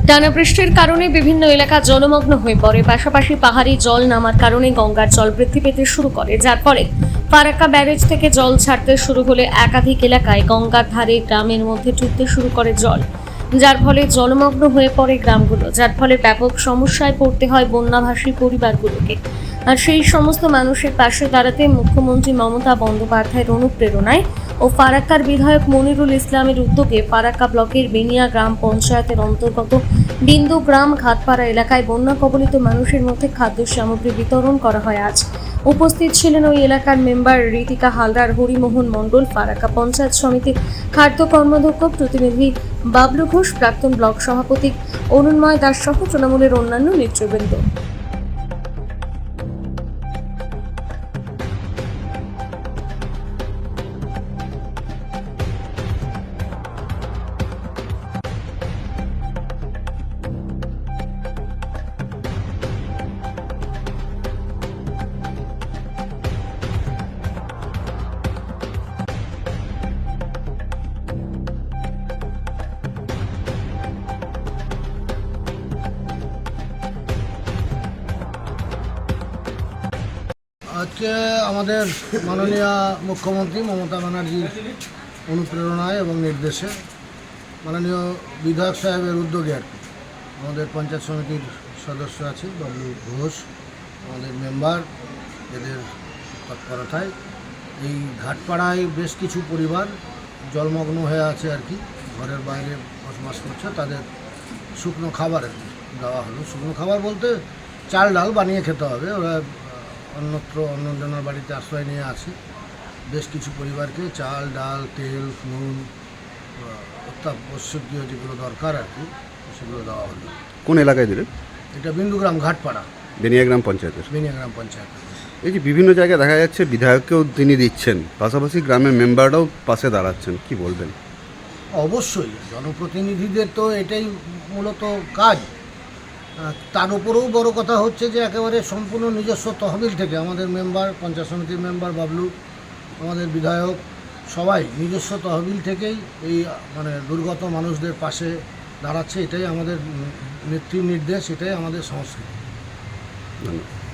টানা বৃষ্টির কারণে বিভিন্ন এলাকা জলমগ্ন হয়ে পড়ে। পাশাপাশি পাহাড়ি জল নামার কারণে গঙ্গার জল বৃদ্ধি পেতে শুরু করে, যার ফলে ফারাক্কা ব্যারেজ থেকে জল ছাড়তে শুরু হলে একাধিক এলাকায় গঙ্গার ধারে গ্রামের মধ্যে ঢুকতে শুরু করে জল, যার ফলে জলমগ্ন হয়ে পড়ে গ্রামগুলো, যার ফলে ব্যাপক সমস্যায় পড়তে হয় বন্যাভাসী পরিবারগুলোকে। আর সেই সমস্ত মানুষের পাশে দাঁড়াতে মুখ্যমন্ত্রী মমতা বন্দ্যোপাধ্যায়ের অনুপ্রেরণায় ও ফারাক্কার বিধায়ক মনিরুল ইসলামের উদ্যোগে ফারাক্কা ব্লকের বেনিয়া গ্রাম পঞ্চায়েতের অন্তর্গত বিন্দু গ্রাম ঘাটপাড়া এলাকায় বন্যা কবলিত মানুষের মধ্যে খাদ্য সামগ্রী বিতরণ করা হয়। আজ উপস্থিত ছিলেন ওই এলাকার মেম্বার ঋতিকা হালদার, হরিমোহন মণ্ডল, ফারাক্কা পঞ্চায়েত সমিতির খাদ্য কর্মাধ্যক্ষ প্রতিনিধি বাবলু ঘোষ, প্রাক্তন ব্লক সভাপতি অরুণময় দাস সহ তৃণমূলের অন্যান্য নেতৃবৃন্দ। আজকে আমাদের মাননীয় মুখ্যমন্ত্রী মমতা ব্যানার্জির অনুপ্রেরণায় এবং নির্দেশে মাননীয় বিধায়ক সাহেবের উদ্যোগে আর কি আমাদের পঞ্চায়েত সমিতির সদস্য আছে বাবলু ঘোষ, আমাদের মেম্বার, এদের তৎপরতায় এই ঘাটপাড়ায় বেশ কিছু পরিবার জলমগ্ন হয়ে আছে আর কি, ঘরের বাইরে বসবাস করছে, তাদের শুকনো খাবার আর কি দেওয়া হলো। শুকনো খাবার বলতে চাল ডাল বানিয়ে খেতে হবে, ওরা অন্যত্র অন্যজনের বাড়িতে আশ্রয় নিয়ে আছে। বেশ কিছু পরিবারকে চাল ডাল তেল নুন অত্যাবশ্যকীয় যেগুলো দরকার আর কি সেগুলো দেওয়া হলো। কোন এলাকায় দিলেন? এটা বিন্দুগ্রাম ঘাটপাড়া, বেনিয়া গ্রাম পঞ্চায়েতের। বেনিয়া গ্রাম পঞ্চায়েত। এই যে বিভিন্ন জায়গায় দেখা যাচ্ছে বিধায়ককেও তিনি দিচ্ছেন, পাশাপাশি গ্রামের মেম্বাররাও পাশে দাঁড়াচ্ছেন, কি বলবেন? অবশ্যই জনপ্রতিনিধিদের তো এটাই মূলত কাজ। তার উপরেও বড় কথা হচ্ছে যে একেবারে সম্পূর্ণ নিজস্ব তহবিল থেকে আমাদের মেম্বার, পঞ্চায়েত সমিতির মেম্বার বাবলু, আমাদের বিধায়ক সবাই নিজস্ব তহবিল থেকেই এই দুর্গত মানুষদের পাশে দাঁড়াচ্ছে। এটাই আমাদের নেত্রীর নির্দেশ, এটাই আমাদের সংস্কৃতি। ধন্যবাদ।